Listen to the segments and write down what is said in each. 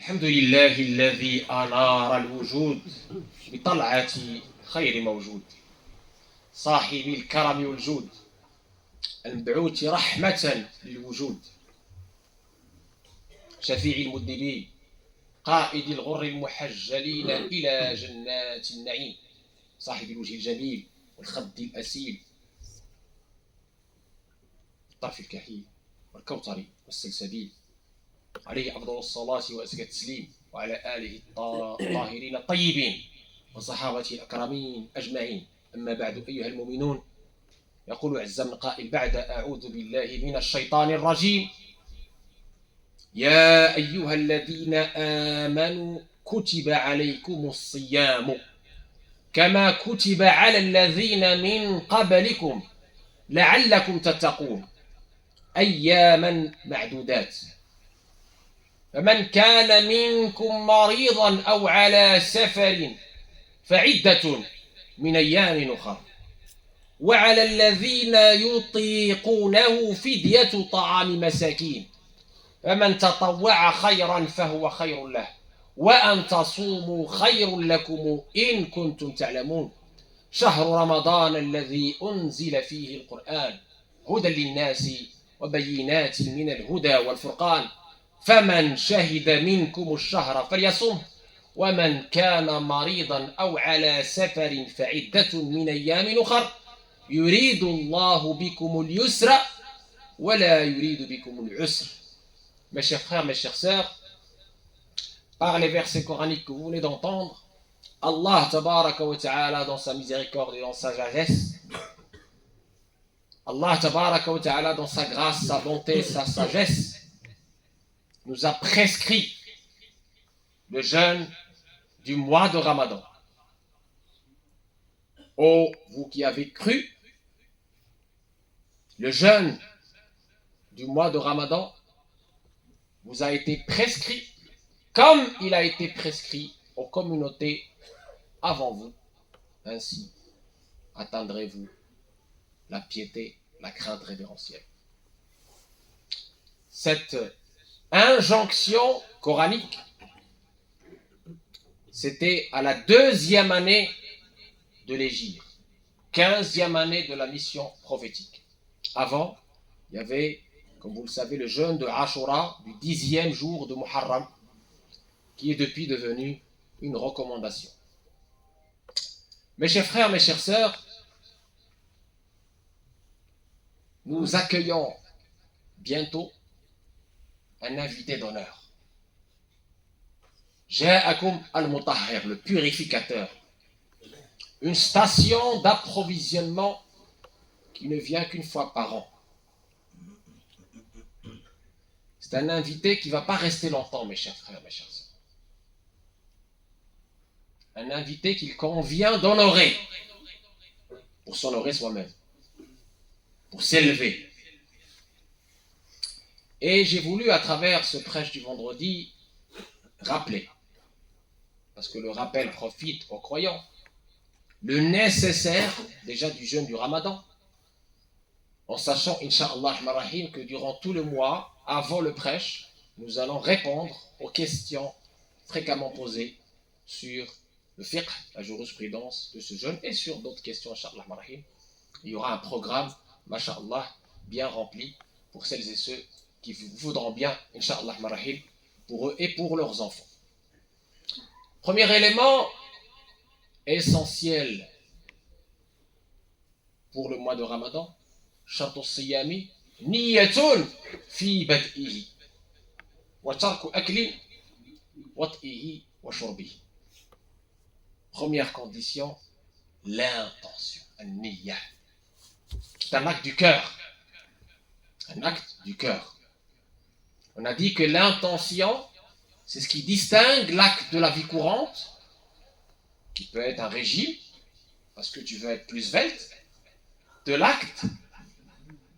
الحمد لله الذي أنار الوجود بطلعة خير موجود، صاحب الكرم والجود، المبعوث رحمة للوجود، شفيع المذنبين، قائد الغر المحجلين إلى جنات النعيم، صاحب الوجه الجميل والخد الأسيل، الطرف الكحيل والكوثر والسلسبيل، عليه أفضل الصلاة وأزكى التسليم، وعلى آله الطاهرين الطيبين وصحابته الأكرمين أجمعين. أما بعد، أيها المؤمنون، يقول عز من قائل بعد: أعوذ بالله من الشيطان الرجيم. يا أيها الذين آمنوا كتب عليكم الصيام كما كتب على الذين من قبلكم لعلكم تتقون أياما معدودات، فمن كان منكم مريضا أو على سفر فعدة من أيام أخر، وعلى الذين يطيقونه فدية طعام مساكين، فمن تطوع خيرا فهو خير له، وأن تصوموا خير لكم إن كنتم تعلمون. شهر رمضان الذي أنزل فيه القرآن هدى للناس وبينات من الهدى والفرقان، فمن شهد منكم الشهر فليصم، ومن كان مريضا أو على سفر فعدة من أيام أخر، يريد الله بكم اليسر ولا يريد بكم العسر. Mes chers frères, mes chères sœurs, par les versets coraniques que vous venez d'entendre, Allah tabaraka wa ta'ala, dans sa miséricorde et dans sa sagesse, Allah tabaraka wa ta'ala, dans sa grâce, sa bonté, sa sagesse, nous a prescrit le jeûne du mois de Ramadan. Ô vous qui avez cru, le jeûne du mois de Ramadan vous a été prescrit comme il a été prescrit aux communautés avant vous. Ainsi atteindrez-vous la piété, la crainte révérentielle. Cette injonction coranique, c'était à la 2e année de l'hégire, 15e année de la mission prophétique. Avant, il y avait, comme vous le savez, le jeûne de Ashura du 10e jour de Muharram, qui est depuis devenu une recommandation. Mes chers frères, mes chères sœurs, nous accueillons bientôt un invité d'honneur. Ja'akum al-Mutahhir, le purificateur, une station d'approvisionnement qui ne vient qu'une fois par an. C'est un invité qui ne va pas rester longtemps, mes chers frères, mes chères sœurs. Un invité qu'il convient d'honorer, pour s'honorer soi-même, pour s'élever. Et j'ai voulu, à travers ce prêche du vendredi, rappeler, parce que le rappel profite aux croyants, le nécessaire déjà du jeûne du Ramadan, en sachant, Inch'Allah, que durant tout le mois, avant le prêche, nous allons répondre aux questions fréquemment posées sur le fiqh, la jurisprudence de ce jeûne, et sur d'autres questions, Inch'Allah. Il y aura un programme, Masha'Allah, bien rempli pour celles et ceux qui voudront bien, Inch'Allah, pour eux et pour leurs enfants. Premier élément essentiel pour le mois de Ramadan, شرط الصيام نية في بدئه وترك أكل وطئه وشربه. Première condition, l'intention, النية. C'est un acte du cœur. Un acte du cœur. On a dit que l'intention, c'est ce qui distingue l'acte de la vie courante, qui peut être un régime, parce que tu veux être plus svelte, de l'acte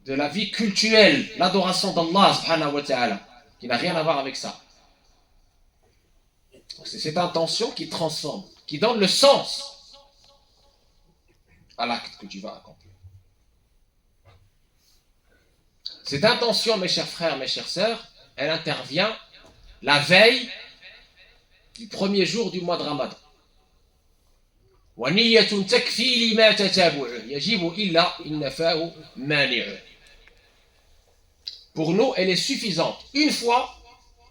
de la vie cultuelle, l'adoration d'Allah subhanahu wa ta'ala, qui n'a rien à voir avec ça. C'est cette intention qui transforme, qui donne le sens à l'acte que tu vas accomplir. Cette intention, mes chers frères, mes chères sœurs, elle intervient la veille du premier jour du mois de Ramadan. ونية تكفي لما تتابعه يجب إلا إن نفاه مانعه. Pour nous, elle est suffisante. Une fois,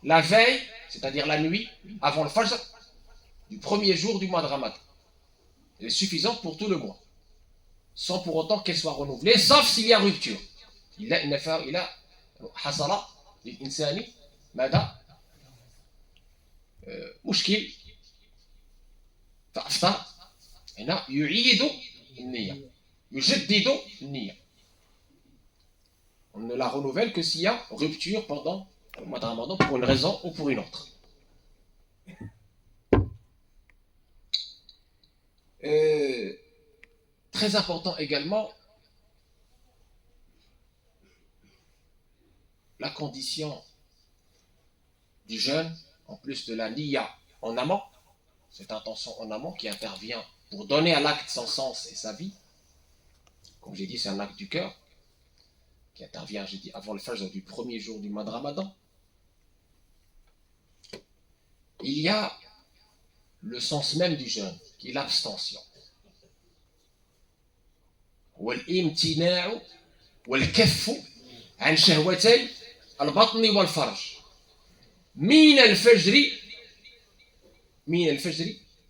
la veille, c'est-à-dire la nuit, avant le Fajr, du premier jour du mois de Ramadan. Elle est suffisante pour tout le mois. Sans pour autant qu'elle soit renouvelée, sauf s'il y a rupture. إلا إن نفاه إلى حصل للإنسان ماذا؟ مشكل فأفطر هنا يعيد النية يجدد النية. On ne la renouvelle que s'il y a rupture pendant le mois de Ramadan pour une raison ou pour une autre. Très important également, la condition du jeûne, en plus de la niya en amont, cette intention en amont qui intervient pour donner à l'acte son sens et sa vie. Comme j'ai dit, c'est un acte du cœur qui intervient, j'ai dit, avant le fajr du premier jour du mois de Ramadan. Il y a le sens même du jeûne, qui est l'abstention. والامتناع والكف عن شهوتي البطن والفرج من الفجر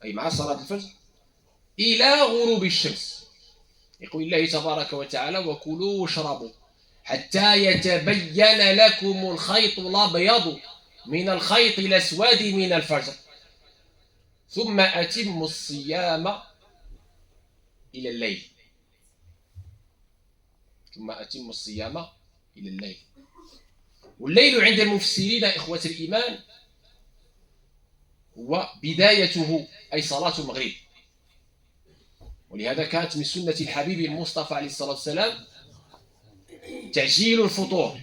أي مع صلاة الفجر إلى غروب الشمس. يقول الله تبارك وتعالى وكلوا واشربوا حتى يتبين لكم الخيط الأبيض من الخيط الأسود من الفجر ثم أتموا الصيام إلى الليل. ثم أتموا الصيام إلى الليل. والليل عند المفسرين إخوة الإيمان هو بدايته أي صلاة المغرب. ولهذا كانت من سنة الحبيب المصطفى عليه الصلاة والسلام تعجيل الفطور.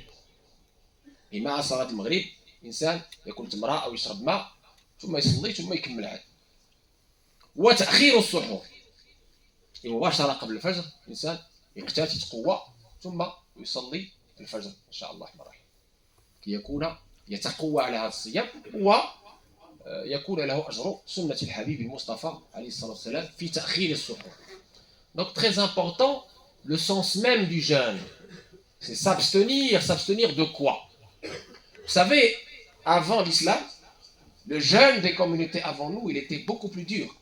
مع صلاة المغرب إنسان يأكل تمرة أو يشرب ماء ثم يصلي ثم يكمل عاد. وتأخير السحور مباشرة قبل الفجر إنسان يقتات يتقوى ثم يصلي الفجر إن شاء الله الرحمن الرحيم كي يكون يتقوى على هذا الصيام ويكون له أجر سنة الحبيب المصطفى عليه الصلاة والسلام في تأخير السحور. Donc très important, le sens même du jeûne, c'est s'abstenir. S'abstenir de quoi? Vous savez, avant l'islam, le jeûne des communautés avant nous, il était beaucoup plus dur.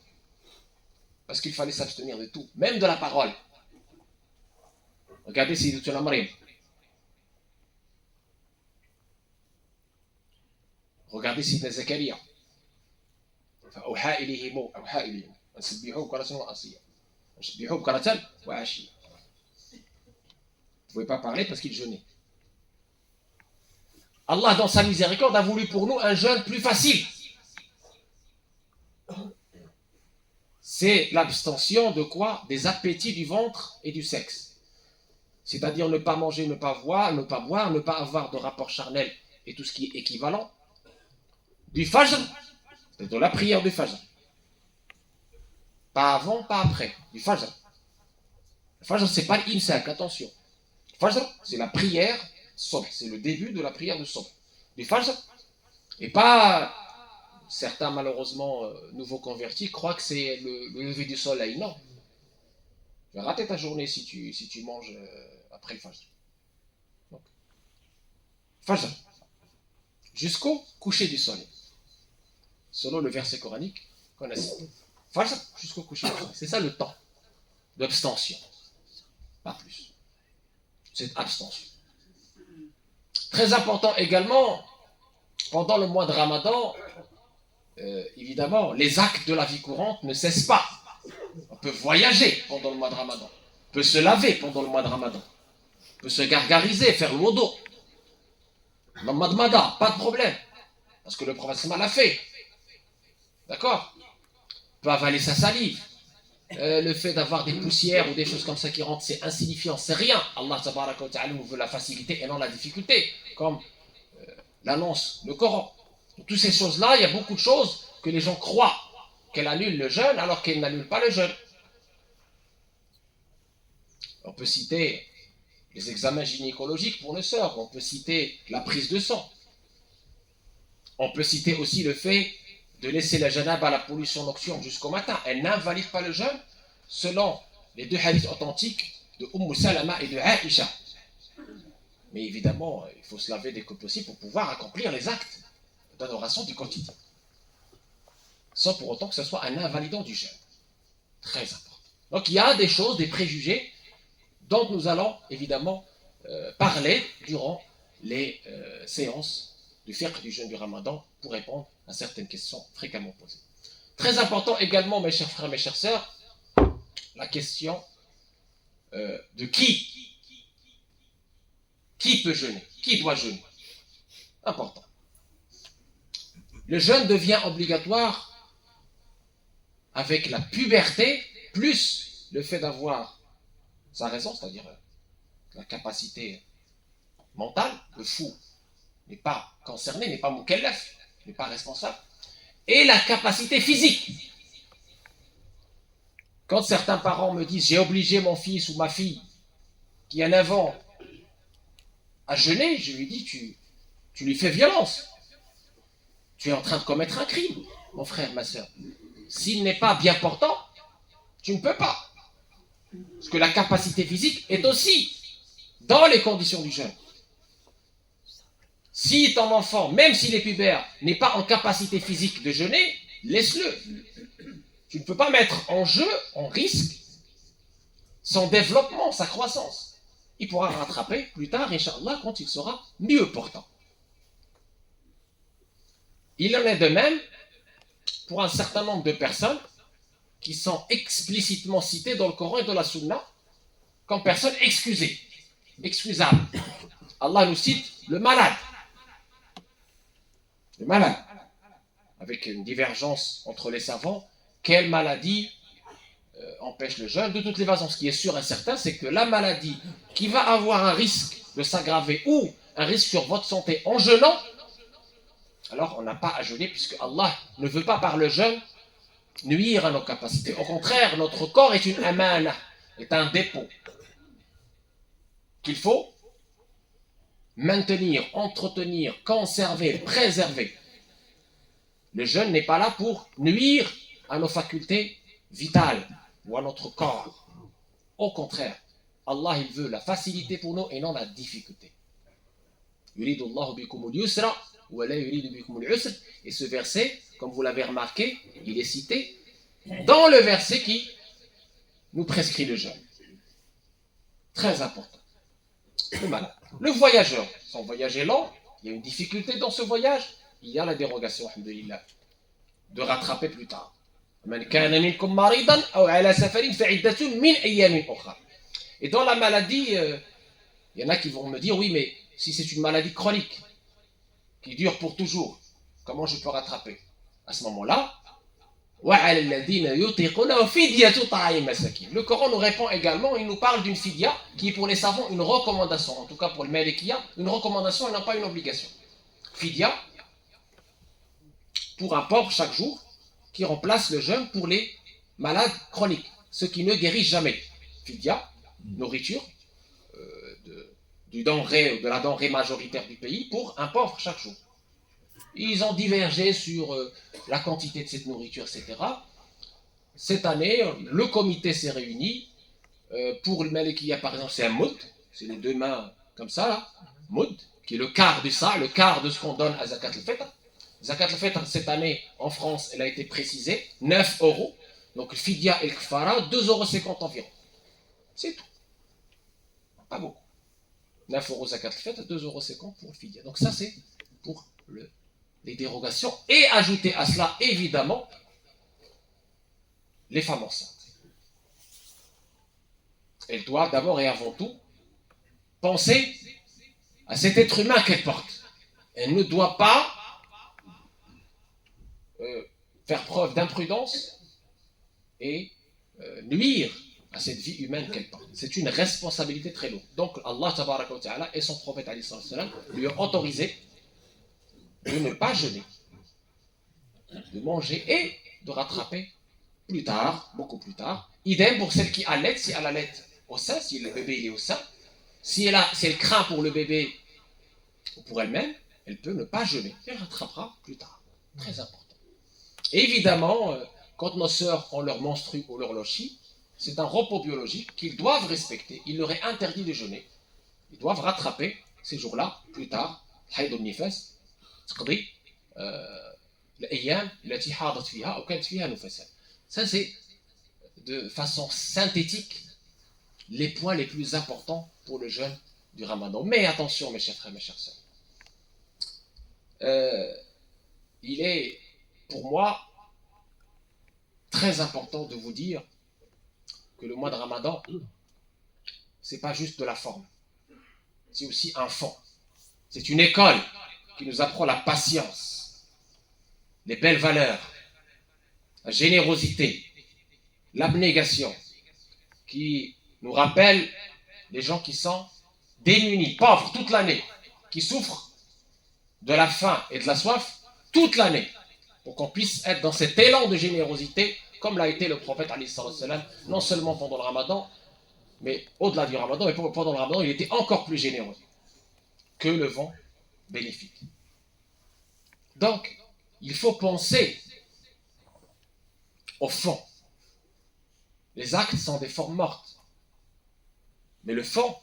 Parce qu'il fallait s'abstenir de tout, même de la parole. Regardez Sayyidatuna Maryam. Regardez Sayyidina Zakaria. فأوحى إليهم أن سبحوه بكرة وعشية. سبحوه بكرة وعشية. Vous ne pouvez pas parler parce qu'il jeûnait. Allah, dans sa miséricorde, a voulu pour nous un jeûne plus facile. C'est l'abstention de quoi? Des appétits du ventre et du sexe. C'est-à-dire ne pas manger, ne pas boire, ne pas avoir de rapport charnel et tout ce qui est équivalent. Du fajr, c'est de la prière du fajr. Pas avant, pas après. Du fajr. Le fajr, c'est pas l'imsak, attention. Le fajr, c'est la prière sobh. C'est le début de la prière de sobh. Du fajr, et pas... Certains, malheureusement, nouveaux convertis, croient que c'est le lever du soleil. Non. Tu vas rater ta journée si tu manges après le fajr. Donc, fajr. Jusqu'au coucher du soleil. Selon le verset coranique qu'on a cité. Fajr jusqu'au coucher du soleil. C'est ça le temps d'abstention. Pas plus. C'est abstention. Très important également, pendant le mois de Ramadan, évidemment, les actes de la vie courante ne cessent pas. On peut voyager pendant le mois de Ramadan. On peut se laver pendant le mois de Ramadan. On peut se gargariser, faire le wudu. Dans Madmada, pas de problème. Parce que le prophète l'a fait. D'accord? On peut avaler sa salive. Le fait d'avoir des poussières ou des choses comme ça qui rentrent, c'est insignifiant, c'est rien. Allah tabaraka wa ta'ala nous veut la facilité et non la difficulté. Comme l'annonce le Coran. Toutes ces choses-là, il y a beaucoup de choses que les gens croient qu'elles annulent le jeûne alors qu'elles n'annulent pas le jeûne. On peut citer les examens gynécologiques pour nos sœurs, on peut citer la prise de sang. On peut citer aussi le fait de laisser la janaba à la pollution nocturne jusqu'au matin, elle n'invalide pas le jeûne, selon les deux hadiths authentiques de Salama et de Aïcha. Mais évidemment, il faut se laver dès que possible pour pouvoir accomplir les actes d'adoration du quotidien, sans pour autant que ce soit un invalidant du jeûne. Très important. Donc il y a des choses, des préjugés, dont nous allons évidemment parler durant les séances du fiqh du jeûne du Ramadan pour répondre à certaines questions fréquemment posées. Très important également, mes chers frères, mes chères sœurs, la question de qui peut jeûner, qui doit jeûner. Important. Le jeûne devient obligatoire avec la puberté, plus le fait d'avoir sa raison, c'est-à-dire la capacité mentale. Le fou n'est pas concerné, n'est pas mukallaf, n'est pas responsable, et la capacité physique. Quand certains parents me disent « j'ai obligé mon fils ou ma fille qui a 9 ans à jeûner », je lui dis « tu lui fais violence. Tu es en train de commettre un crime, mon frère, ma soeur. S'il n'est pas bien portant, tu ne peux pas. » Parce que la capacité physique est aussi dans les conditions du jeûne. Si ton enfant, même s'il est pubère, n'est pas en capacité physique de jeûner, laisse-le. Tu ne peux pas mettre en jeu, en risque, son développement, sa croissance. Il pourra rattraper plus tard, Inch'Allah, quand il sera mieux portant. Il en est de même pour un certain nombre de personnes qui sont explicitement citées dans le Coran et dans la Sunna comme personnes excusées, excusables. Allah nous cite le malade. Le malade. Avec une divergence entre les savants, quelle maladie empêche le jeûne? De toutes les façons, ce qui est sûr et certain, c'est que la maladie qui va avoir un risque de s'aggraver ou un risque sur votre santé en jeûnant, alors on n'a pas à jeûner puisque Allah ne veut pas par le jeûne nuire à nos capacités. Au contraire, notre corps est une amana, est un dépôt qu'il faut maintenir, entretenir, conserver, préserver. Le jeûne n'est pas là pour nuire à nos facultés vitales ou à notre corps. Au contraire, Allah il veut la facilité pour nous et non la difficulté. Yuridu Allahu bikumul yusra wa la yuridu bikumul usr. Et ce verset, comme vous l'avez remarqué, il est cité dans le verset qui nous prescrit le jeûne. Très important. Le malade. Le voyageur, son voyage est long, il y a une difficulté dans ce voyage, il y a la dérogation, alhamdulillah, de rattraper plus tard. Et dans la maladie, il y en a qui vont me dire, oui, mais si c'est une maladie chronique, qui dure pour toujours, comment je peux rattraper? À ce moment-là, le Coran nous répond également, il nous parle d'une fidya qui est pour les savants une recommandation, en tout cas pour le Malikiya, une recommandation et non pas une obligation. Fidya, pour un pauvre chaque jour, qui remplace le jeûne pour les malades chroniques, ceux qui ne guérissent jamais. Fidya, nourriture, de la denrée majoritaire du pays, pour un pauvre chaque jour. Ils ont divergé sur la quantité de cette nourriture, etc. Cette année, le comité s'est réuni. Pour le Malikiya, par exemple, c'est un moud. C'est les deux mains comme ça, là. Moud, qui est le quart du sa, le quart de ce qu'on donne à Zakat al-Fitr. Zakat al-Fitr, cette année, en France, elle a été précisée, 9 €. Donc, le Fidya et le Kfara, 2,50 € environ. C'est tout. Pas beaucoup. 9 € Zakat al-Fitr, 2,50 € pour le Fidya. Donc, ça, c'est pour les dérogations. Et ajouter à cela, évidemment, les femmes enceintes. Elles doivent d'abord et avant tout penser à cet être humain qu'elles portent. Elle ne doit pas faire preuve d'imprudence et nuire à cette vie humaine qu'elle porte. C'est une responsabilité très lourde. Donc Allah tabaraka wa ta'ala et son prophète alayhi salam lui ont autorisé de ne pas jeûner, de manger et de rattraper plus tard, beaucoup plus tard. Idem pour celle qui allait, si elle allait au sein, si le bébé il est au sein, si elle craint pour le bébé ou pour elle-même, elle peut ne pas jeûner. Elle rattrapera plus tard. Très important. Évidemment, quand nos sœurs ont leur menstru ou leur lochi, c'est un repos biologique qu'ils doivent respecter. Il leur est interdit de jeûner. Ils doivent rattraper ces jours-là, plus tard, حيض النفاس تقضي الأيام التي حاضت فيها أو كانت فيها نفساء. Ça, c'est de façon synthétique les points les plus importants pour le jeûne du Ramadan. Mais attention, mes chers frères, mes chères sœurs. Il est, pour moi, très important de vous dire que le mois de Ramadan, c'est pas juste de la forme. C'est aussi un fond. C'est une école qui nous apprend la patience, les belles valeurs, la générosité, l'abnégation, qui nous rappelle les gens qui sont démunis, pauvres toute l'année, qui souffrent de la faim et de la soif toute l'année, pour qu'on puisse être dans cet élan de générosité, comme l'a été le prophète, non seulement pendant le Ramadan, mais au-delà du Ramadan, et pendant le Ramadan, il était encore plus généreux que le vent bénéfique. Donc, il faut penser au fond. Les actes sont des formes mortes. Mais le fond,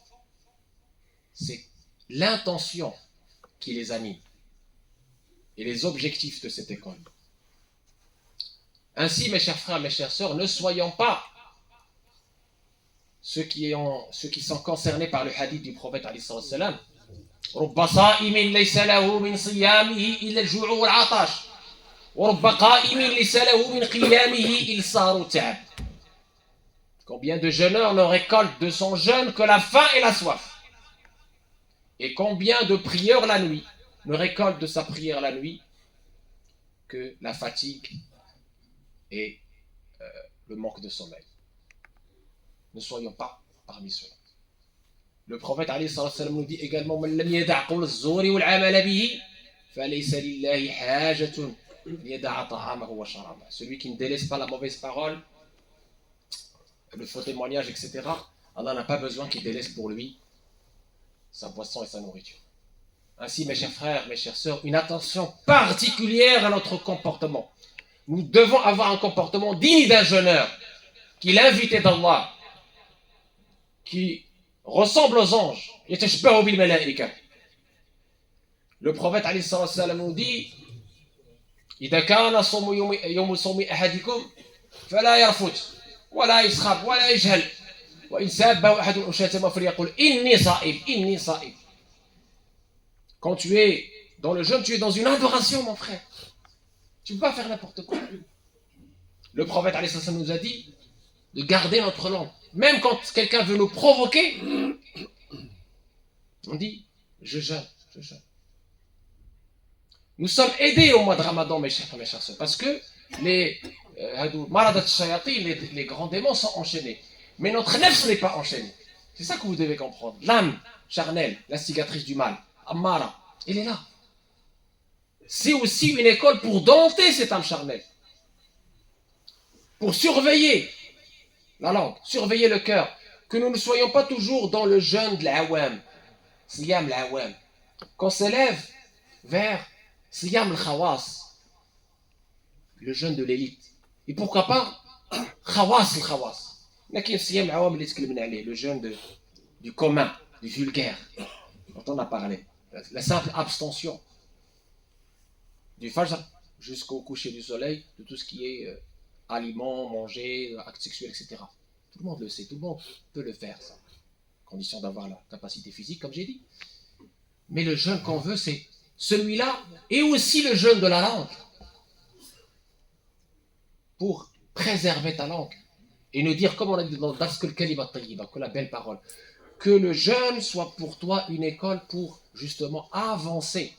c'est l'intention qui les anime et les objectifs de cette école. Ainsi, mes chers frères, mes chères sœurs, ne soyons pas ceux qui sont concernés par le hadith du prophète alayhi salam. رب صائم ليس له من صيامه إلا الجوع والعطش ورب قائم ليس له من قيامه إلصار التعب. Combien de jeûneurs ne récoltent de son jeûne que la faim et la soif? Et combien de prieurs la nuit ne récoltent de sa prière la nuit que la fatigue et le manque de sommeil? Ne soyons pas parmi ceux-là. Le prophète alayhi salam nous dit également من لم يدع قول الزور والعمل به فليس لله حاجة يدع طعامه وشرابه. Celui qui ne délaisse pas la mauvaise parole, le faux témoignage, etc. Allah n'a pas besoin qu'il délaisse pour lui sa boisson et sa nourriture. Ainsi, mes chers frères, mes chères sœurs, une attention particulière à notre comportement. Nous devons avoir un comportement digne d'un jeûneur, qui est l'invité d'Allah, qui ressemble aux anges. Le prophète alayhi salam nous dit إذا كان صوم يوم صوم أحدكم فلا يرفث ولا يسخب ولا يجهل وإن سابه أحد أو شتمه فليقل إني صائم إني صائم. Quand tu es dans le jeûne, tu es dans une adoration, mon frère. Tu ne peux pas faire n'importe quoi. Le prophète alayhi salam nous a dit de garder notre langue. Même quand quelqu'un veut nous provoquer, on dit je jeûne, je jeûne. Nous sommes aidés au mois de Ramadan, mes chers frères, mes chères sœurs, parce que les grands démons sont enchaînés. Mais notre nefs n'est pas enchaîné. C'est ça que vous devez comprendre. L'âme charnelle, l'instigatrice du mal, Ammara, elle est là. C'est aussi une école pour dompter cette âme charnelle. Pour surveiller la langue, surveiller le cœur. Que nous ne soyons pas toujours dans le jeûne de l'awam, siyam l'awam. Qu'on s'élève vers siyam al-khawas, le jeûne de l'élite. Et pourquoi pas khawas al-khawas. Le jeûne du commun, du vulgaire, dont on a parlé. La simple abstention du fajr jusqu'au coucher du soleil, de tout ce qui est aliments, manger, actes sexuels, etc. Tout le monde le sait, tout le monde peut le faire, ça. Condition d'avoir la capacité physique, comme j'ai dit. Mais le jeûne qu'on veut, c'est celui-là, et aussi le jeûne de la langue. Pour préserver ta langue. Et nous dire, comme on a dit dans Daskul Kalimat Tayyiba, que la belle parole, que le jeûne soit pour toi une école pour justement avancer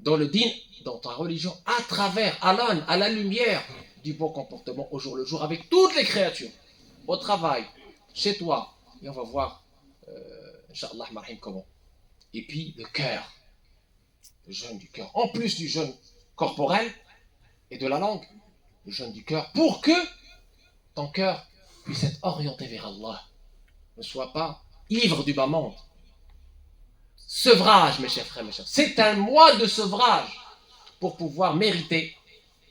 dans le din, dans ta religion, à travers, à la lumière du bon comportement au jour le jour, avec toutes les créatures, au travail, chez toi. Et on va voir, Inch'Allah, comment. Et puis le cœur, le jeûne du cœur, en plus du jeûne corporel et de la langue, le jeûne du cœur, pour que ton cœur puisse être orienté vers Allah, ne soit pas ivre du bas monde. Sevrage, mes chers frères, mes chers. C'est un mois de sevrage pour pouvoir mériter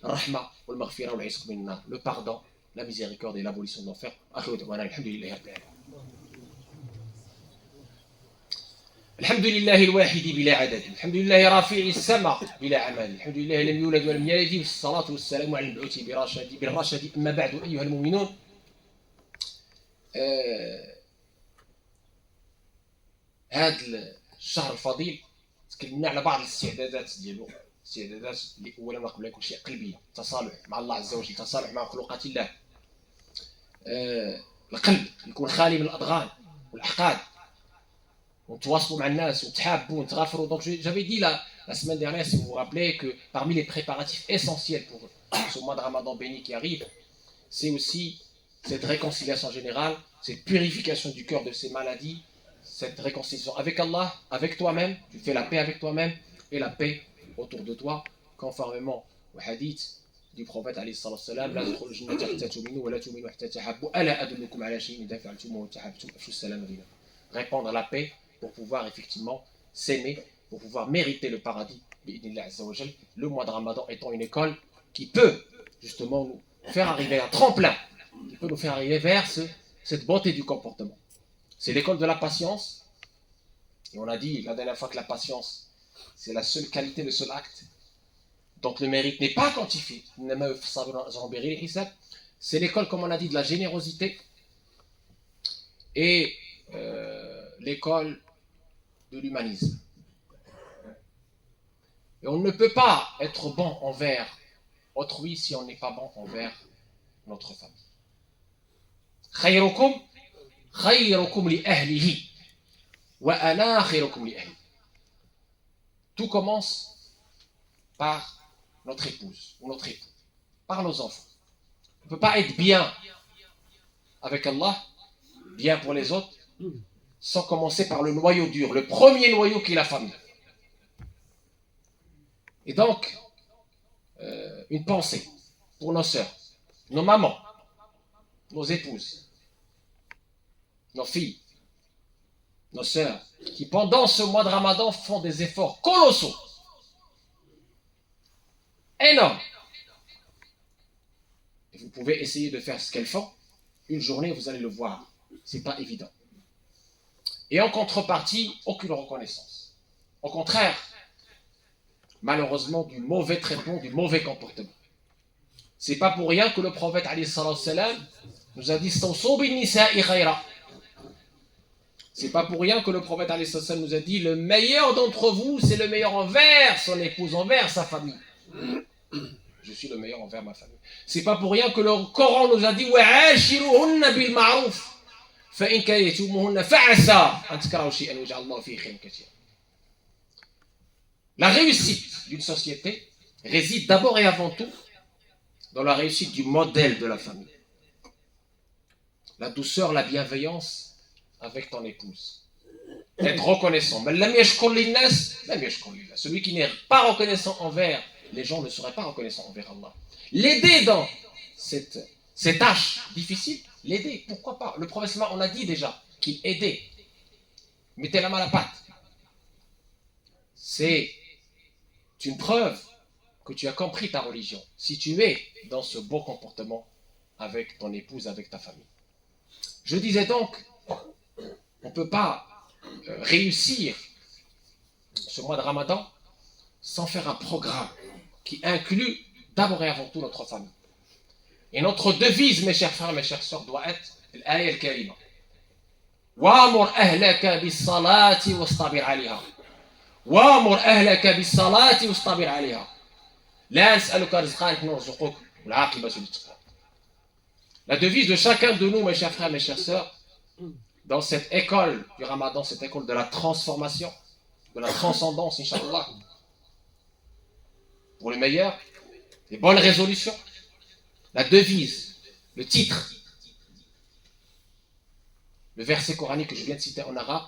الرحمة والمغفرة والعتق من النار, le pardon, la miséricorde et l'abolition de l'enfer. آخر دعوانا الحمد لله رب العالمين. الحمد لله الواحد بلا عدد, الحمد لله رافع السماء بلا عمل, الحمد لله لم يولد ولم يلد, والصلاة والسلام على المبعوث بالرشد. أما بعد أيها المؤمنون, هذا الشهر الفضيل تكلمنا على بعض الاستعدادات ديالو, استعدادات اللي اولا وقبل كل شيء قلبيه, تصالح مع الله عز وجل, تصالح مع مخلوقات الله, القلب يكون خالي من الاضغان والاحقاد, ونتواصلوا مع الناس وتحابوا ونتغافروا. Donc j'avais dit la semaine dernière, si vous vous rappelez, que parmi les préparatifs essentiels pour ce mois de Ramadan béni qui arrive, c'est aussi cette réconciliation générale, cette purification du cœur de ces maladies, cette réconciliation avec Allah, avec toi-même, tu fais la paix avec toi-même et la paix autour de toi, conformément au hadith du prophète alayhi salatu wassalam, la tadkhulul jannata hatta tu'minu wa la tu'minu hatta tahabbu, ala adullukum ala shay'in idha fa'altumuhu wa tahabbtum afshu as-salama bainakum. Répandre la paix pour pouvoir effectivement s'aimer, pour pouvoir mériter le paradis, bi'idhnillah azza wa jal. Le mois de Ramadan étant une école qui peut justement nous faire arriver un tremplin, qui peut nous faire arriver vers cette beauté du comportement. C'est l'école de la patience. Et on a dit la dernière fois que la patience, c'est la seule qualité, le seul acte. Donc le mérite n'est pas quantifié. C'est l'école, comme on a dit, de la générosité et l'école de l'humanisme. Et on ne peut pas être bon envers autrui si on n'est pas bon envers notre famille. خيركم خيركم لأهله وأنا خيركم لأهلي. Tout commence par notre épouse ou notre époux, par nos enfants. On ne peut pas être bien avec Allah, bien pour les autres, sans commencer par le noyau dur, le premier noyau qui est la famille. Et donc, une pensée pour nos sœurs, nos mamans, nos épouses, nos filles, nos sœurs, qui pendant ce mois de Ramadan font des efforts colossaux, énormes. Et vous pouvez essayer de faire ce qu'elles font. Une journée, vous allez le voir. C'est pas évident. Et en contrepartie, aucune reconnaissance. Au contraire, malheureusement, du mauvais traitement, du mauvais comportement. C'est pas pour rien que le prophète alayhi salam nous a dit Stawsaw bin nisa'i khayra. C'est pas pour rien que le prophète alayhi salam nous a dit le meilleur d'entre vous, c'est le meilleur envers son épouse, envers sa famille. Je suis le meilleur envers ma famille. C'est pas pour rien que le Coran nous a dit wa'ashiruhunna bil ma'ruf fa in karihtumuhunna fa'asa an takrahu shay'an waj'ala Allahu fihi khayran katira. La réussite d'une société réside d'abord et avant tout dans la réussite du modèle de la famille. La douceur, la bienveillance avec ton épouse. Être reconnaissant. Celui qui n'est pas reconnaissant envers les gens ne serait pas reconnaissant envers Allah. L'aider dans cette tâche difficile, l'aider, pourquoi pas. Le prophète, on a dit déjà qu'il aidait. Mettez la main à la pâte. C'est une preuve que tu as compris ta religion. Si tu es dans ce beau comportement avec ton épouse, avec ta famille. Je disais donc, on ne peut pas réussir ce mois de Ramadan sans faire un programme qui inclut d'abord et avant tout notre famille. Et notre devise, mes chers frères, mes chères sœurs, doit être l'aya al-karima. وَأَمُرْ أَهْلَكَ بِالصَّلَاةِ وَاصْطَبِرْ عَلَيْهَا وَأَمُرْ أَهْلَكَ بِالصَّلَاةِ وَاصْطَبِرْ عَلَيْهَا لا نسألك رزقا نحن نرزقك والعاقبة للتقوى. La devise de chacun de nous, mes chers frères, mes chères sœurs, dans cette école du Ramadan, cette école de la transformation, de la transcendance, Inch'Allah, pour le meilleur, les bonnes résolutions, la devise, le titre, le verset coranique que je viens de citer en arabe,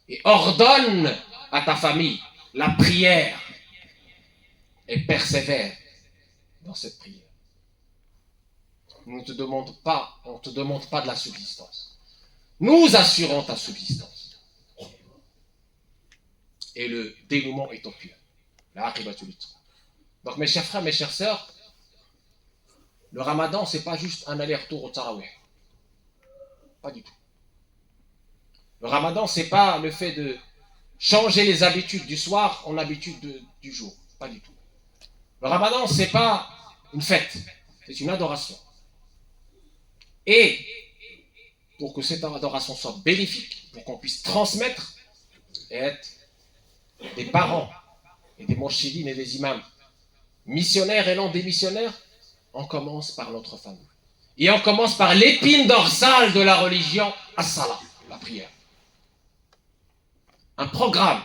et ordonne à ta famille la prière et persévère dans cette prière. On ne te demande pas de la subsistance. Nous assurons ta subsistance. Et le dénouement est au pire. La aqibatu lit. Donc mes chers frères, mes chères sœurs, le ramadan, c'est pas juste un aller-retour au tarawih. Pas du tout. Le ramadan, c'est pas le fait de changer les habitudes du soir en habitudes du jour. Pas du tout. Le ramadan, c'est pas une fête, c'est une adoration. Et pour que cette adoration soit bénéfique, pour qu'on puisse transmettre et être des parents et des mourchidines et des imams missionnaires et non des missionnaires, on commence par notre famille. Et on commence par l'épine dorsale de la religion, as-salat, la prière. Un programme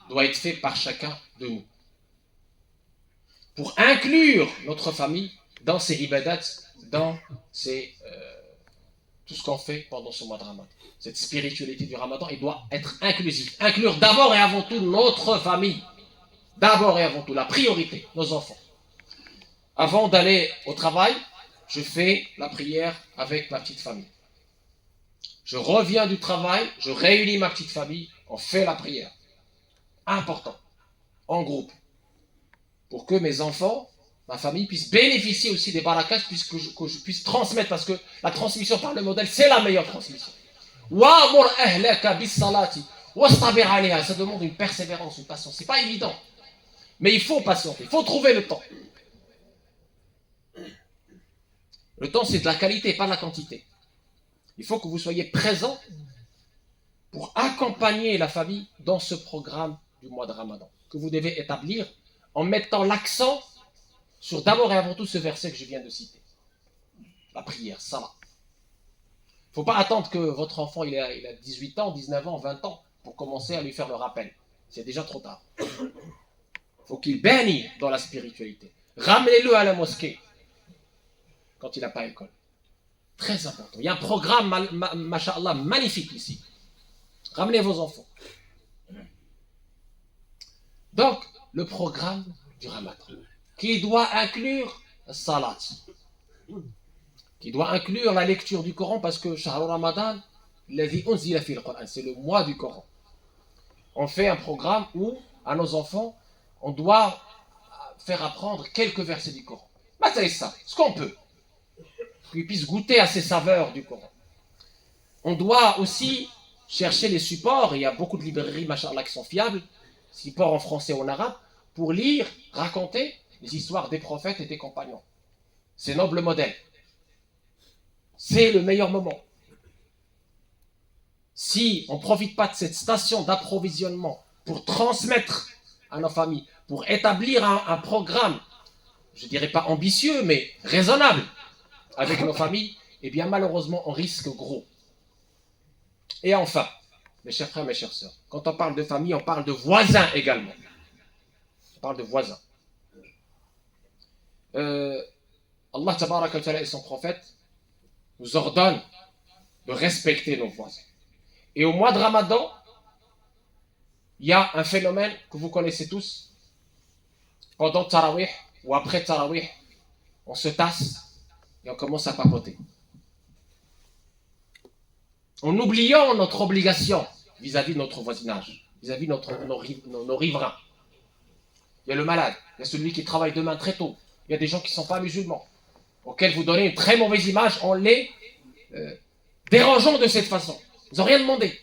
doit être fait par chacun de nous pour inclure notre famille dans ces ibadats, dans tout ce qu'on fait pendant ce mois de Ramadan. Cette spiritualité du Ramadan, elle doit être inclusive. Inclure d'abord et avant tout notre famille. D'abord et avant tout, la priorité, nos enfants. Avant d'aller au travail, je fais la prière avec ma petite famille. Je reviens du travail, je réunis ma petite famille, on fait la prière. Important, en groupe, pour que mes enfants, ma famille, puissent bénéficier aussi des barakas, puisque que je puisse transmettre, parce que la transmission par le modèle, c'est la meilleure transmission. Ça demande une persévérance, une patience. C'est pas évident, mais il faut patienter, il faut trouver le temps. Le temps, c'est de la qualité, pas de la quantité. Il faut que vous soyez présents pour accompagner la famille dans ce programme du mois de Ramadan, que vous devez établir en mettant l'accent sur d'abord et avant tout ce verset que je viens de citer. La prière, salat. Il ne faut pas attendre que votre enfant il a 18 ans, 19 ans, 20 ans pour commencer à lui faire le rappel. C'est déjà trop tard. Il faut qu'il baigne dans la spiritualité. Ramenez-le à la mosquée quand il n'a pas école. Très important. Il y a un programme, masha'Allah, magnifique ici. Ramenez vos enfants. Donc, le programme du Ramadan, qui doit inclure salat, qui doit inclure la lecture du Coran, parce que Shahr Ramadan, c'est le mois du Coran. On fait un programme où, à nos enfants, on doit faire apprendre quelques versets du Coran. C'est ça, ce qu'on peut. Qu'ils puissent goûter à ces saveurs du Coran. On doit aussi chercher les supports, il y a beaucoup de librairies, machallah, qui sont fiables, supports en français ou en arabe, pour lire, raconter les histoires des prophètes et des compagnons. Ces nobles modèles. C'est le meilleur moment. Si on ne profite pas de cette station d'approvisionnement pour transmettre à nos familles, pour établir un programme, je ne dirais pas ambitieux, mais raisonnable, avec nos familles, eh bien malheureusement on risque gros. Et enfin, mes chers frères, mes chères sœurs, quand on parle de famille, on parle de voisins également. On parle de voisins. Allah tabaraka wa ta'ala et son prophète nous ordonnent de respecter nos voisins. Et au mois de Ramadan, il y a un phénomène que vous connaissez tous. Pendant Tarawih ou après Tarawih, on se tasse et on commence à papoter. En oubliant notre obligation vis-à-vis de notre voisinage, vis-à-vis de nos riverains. Il y a le malade, il y a celui qui travaille demain très tôt, il y a des gens qui ne sont pas musulmans, auxquels vous donnez une très mauvaise image en les dérangeant de cette façon. Ils n'ont rien demandé.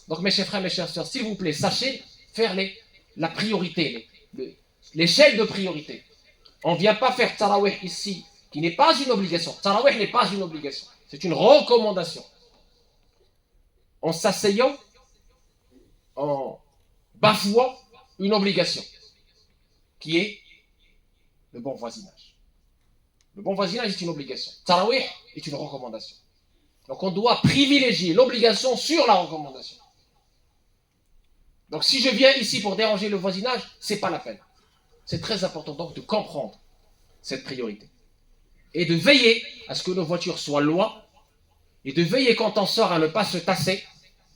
Donc mes chers frères, mes chères sœurs, s'il vous plaît, sachez faire la priorité, l'échelle de priorité. On ne vient pas faire Tarawih ici, qui n'est pas une obligation. Tarawih n'est pas une obligation, c'est une recommandation. En s'asseyant, en bafouant une obligation, qui est le bon voisinage. Le bon voisinage est une obligation. Tarawih est une recommandation. Donc on doit privilégier l'obligation sur la recommandation. Donc si je viens ici pour déranger le voisinage, ce n'est pas la peine. C'est très important donc de comprendre cette priorité. Et de veiller à ce que nos voitures soient loin, et de veiller quand on sort à ne pas se tasser,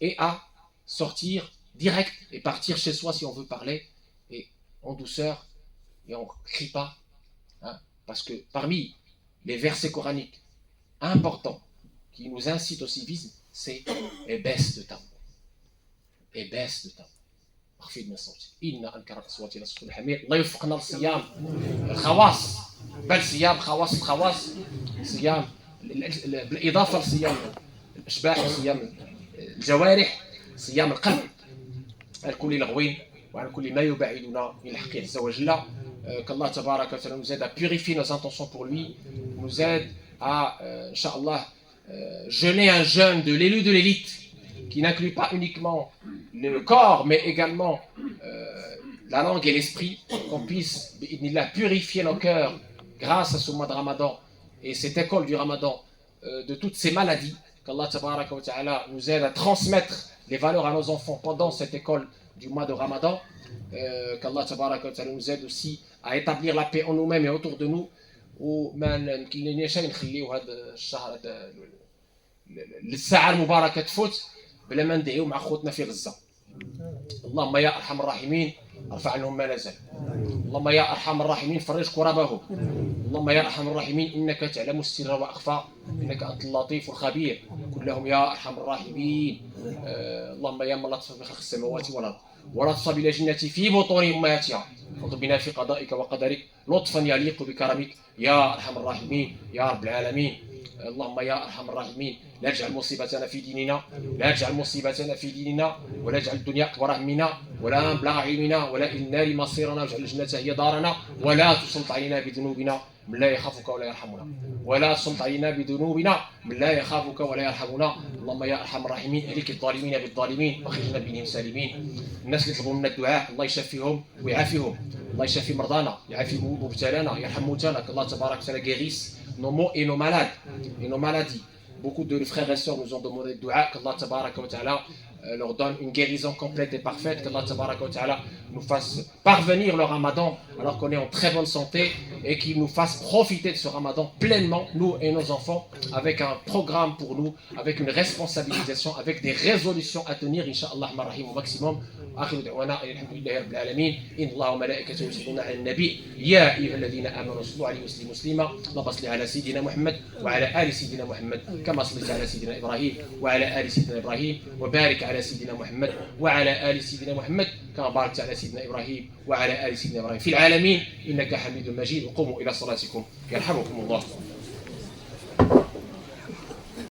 et à sortir direct et partir chez soi si on veut parler, et en douceur, et on ne crie pas. Parce que parmi les versets coraniques importants qui nous incitent au civisme, c'est « et baisse de ta voix ». Et baisse de ta voix. اخفض من صوتك إن أنكر الأصوات لصوت الحمير. الله يوفقنا للصيام الخواص، بل صيام خواص الخواص، صيام بالإضافة لصيام الأشباح وصيام الجوارح، صيام القلب عن كل لغو وعن كل ما يبعدنا من الحق عز وجل. Qu'Allah tabaraka wa ta'ala nous aide à purifier nos intentions pour lui, nous aide à, Inch'Allah, jeûner un jeûne de l'élu de l'élite, qui n'inclut pas uniquement le corps, mais également la langue et l'esprit, qu'on puisse purifier nos cœurs grâce à ce mois de Ramadan et cette école du Ramadan de toutes ces maladies. Qu'Allah tabaraka wa ta'ala nous aide à transmettre les valeurs à nos enfants pendant cette école du mois de Ramadan. Qu'Allah tabaraka wa ta'ala nous aide aussi à établir la paix en nous-mêmes et autour de nous. وما نكلنيش نخليو هذا الشهر للساعه المباركه تفوت بلا ما ندعيو مع خوتنا في غزه. اللهم يا ارحم الراحمين ارفع عنهم ما نزل. اللهم يا ارحم الراحمين فرج كربهم. اللهم يا ارحم الراحمين انك تعلم السر واخفى، انك انت اللطيف الخبير. كلهم يا ارحم الراحمين. اللهم يا من لطف بخلق السماوات والارض ولطف بالاجنه في بطون امهاتها، واطلب بنا في قضائك وقدرك لطفا يليق بكرمك يا ارحم الراحمين يا رب العالمين. اللهم يا ارحم الراحمين لا تجعل مصيبتنا في ديننا، لا تجعل مصيبتنا في ديننا، ولا تجعل الدنيا اكبر همنا ولا مبلغ علمنا ولا الى النار مصيرنا، واجعل الجنه هي دارنا، ولا تسلط علينا بذنوبنا من لا يخافك ولا يرحمنا، ولا تسلط علينا بذنوبنا من لا يخافك ولا يرحمنا. اللهم يا ارحم الراحمين اهلك الظالمين بالظالمين واخرجنا بهم سالمين. الناس اللي يطلبوا منا الدعاء الله يشفيهم ويعافيهم، الله يشفي مرضانا، يعافي مبتلانا، يرحم موتانا. Que Allah tabarak wa ta'ala guérisse nos maux et nos malades et nos maladies. Beaucoup de frères et sœurs nous ont demandé de dua, qu'Allah tabaraka wa ta'ala leur donne une guérison complète et parfaite, qu'Allah tabaraka wa ta'ala nous fasse parvenir le Ramadan alors qu'on est en très bonne santé et qu'il nous fasse profiter de ce Ramadan pleinement, nous et nos enfants, avec un programme pour nous, avec une responsabilisation, avec des résolutions à tenir, Inch'Allah au maximum. آخر دعوانا الحمد لله رب العالمين. إن الله وملائكته يصلون على النبي يا أيها الذين آمنوا صلوا عليه وسلموا تسليما. اللهم صل على سيدنا محمد وعلى آل سيدنا محمد كما صليت على سيدنا إبراهيم وعلى آل سيدنا إبراهيم، وبارك على سيدنا محمد وعلى آل سيدنا محمد كما باركت على سيدنا إبراهيم وعلى آل سيدنا إبراهيم في العالمين إنك حميد مجيد. وقوموا إلى صلاتكم يرحمكم الله.